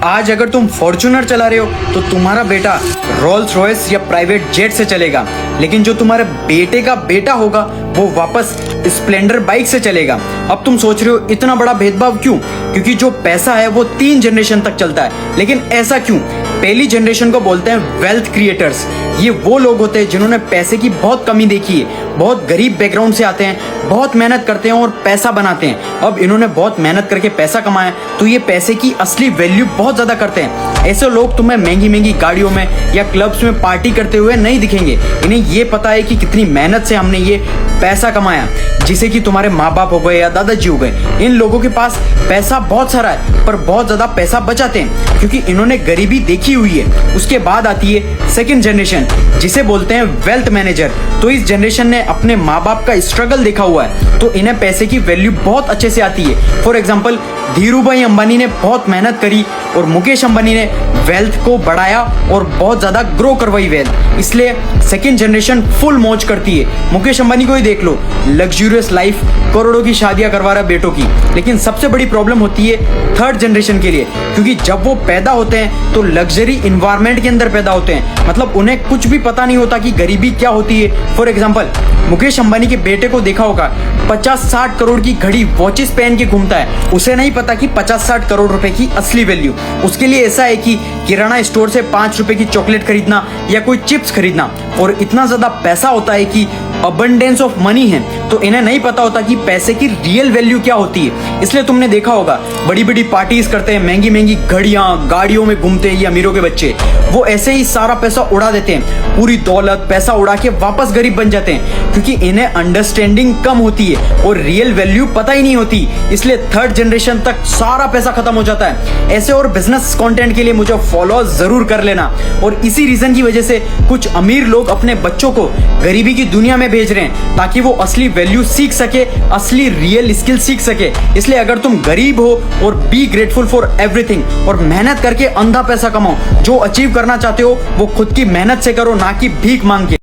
आज अगर तुम फॉर्च्यूनर चला रहे हो तो तुम्हारा बेटा रोल्स रॉयस या प्राइवेट जेट से चलेगा, लेकिन जो तुम्हारे बेटे का बेटा होगा वो वापस स्प्लेंडर बाइक से चलेगा। अब तुम सोच रहे हो इतना बड़ा भेदभाव क्यों? क्योंकि जो पैसा है वो 3 जनरेशन तक चलता है। लेकिन ऐसा क्यों? पहली जनरेशन को बोलते हैं वेल्थ क्रिएटर्स। ये वो लोग होते हैं जिन्होंने पैसे की बहुत कमी देखी है, बहुत गरीब बैकग्राउंड से आते हैं, बहुत मेहनत करते हैं और पैसा बनाते हैं। अब इन्होंने बहुत मेहनत करके पैसा कमाया तो ये पैसे की असली वैल्यू बहुत ज्यादा करते हैं। ऐसे लोग तुम्हें महंगी महंगी गाड़ियों में या क्लब्स में पार्टी करते हुए नहीं दिखेंगे। इन्हें ये पता है कि कितनी मेहनत से हमने ये पैसा कमाया, जिसे कि तुम्हारे माँ बाप हो गए या दादाजी हो गए। इन लोगों के पास पैसा बहुत सारा है पर बहुत ज्यादा पैसा बचाते हैं क्योंकि इन्होंने गरीबी देखी हुई है। उसके बाद आती है सेकंड जनरेशन, जिसे बोलते हैं वेल्थ मैनेजर। तो इस जनरेशन ने अपने माँ बाप का स्ट्रगल देखा हुआ है तो इन्हें पैसे की वैल्यू बहुत अच्छे से आती है। फॉर एग्जाम्पल धीरू भाई अंबानी ने बहुत मेहनत करी और मुकेश अंबानी ने वेल्थ को बढ़ाया और बहुत ज्यादा ग्रो करवाई वेल्थ, इसलिए सेकंड जनरेशन फुल मौज करती है। मुकेश अंबानी को ही देख लो, लग्जूरियस लाइफ, करोड़ों की शादियां करवा रहा है बेटों की। लेकिन सबसे बड़ी प्रॉब्लम होती है थर्ड जनरेशन के लिए, क्योंकि जब वो पैदा होते हैं तो लग्जरी इन्वायरमेंट के अंदर पैदा होते हैं। मतलब उन्हें कुछ भी पता नहीं होता कि गरीबी क्या होती है। फॉर एग्जाम्पल मुकेश अंबानी के बेटे को देखा होगा 50-60 करोड़ की घड़ी वॉचेस पहन के घूमता है। उसे नहीं पता कि 50-60 करोड़ रुपए की असली वैल्यू। उसके लिए ऐसा है कि किराना स्टोर से 5 रुपए की चॉकलेट खरीदना या कोई चिप्स खरीदना, और इतना ज्यादा पैसा होता है कि अबंडेंस ऑफ मनी है, तो इन्हें नहीं पता होता कि पैसे की रियल वैल्यू क्या होती है। इसलिए तुमने देखा होगा बड़ी बड़ी पार्टीज करते हैं, महंगी महंगी घड़ियां गाड़ियों में घूमते हैं ये अमीरों के बच्चे। वो ऐसे ही सारा पैसा उड़ा देते हैं, पूरी दौलत पैसा उड़ा के वापस गरीब बन जाते हैं, क्योंकि इन्हें अंडरस्टैंडिंग कम होती है और रियल वैल्यू पता ही नहीं होती। इसलिए थर्ड जनरेशन तक सारा पैसा खत्म हो जाता है। ऐसे और बिजनेस कंटेंट के लिए मुझे फॉलो जरूर कर लेना। और इसी रीजन की वजह से कुछ अमीर लोग अपने बच्चों को गरीबी की दुनिया में भेज रहे हैं ताकि वो असली वैल्यू सीख सके, असली रियल स्किल सीख सके। इसलिए अगर तुम गरीब हो और बी ग्रेटफुल फॉर एवरीथिंग और मेहनत करके अंधा पैसा कमाओ। जो अचीव करना चाहते हो वो खुद की मेहनत से करो, ना कि भीख मांग के।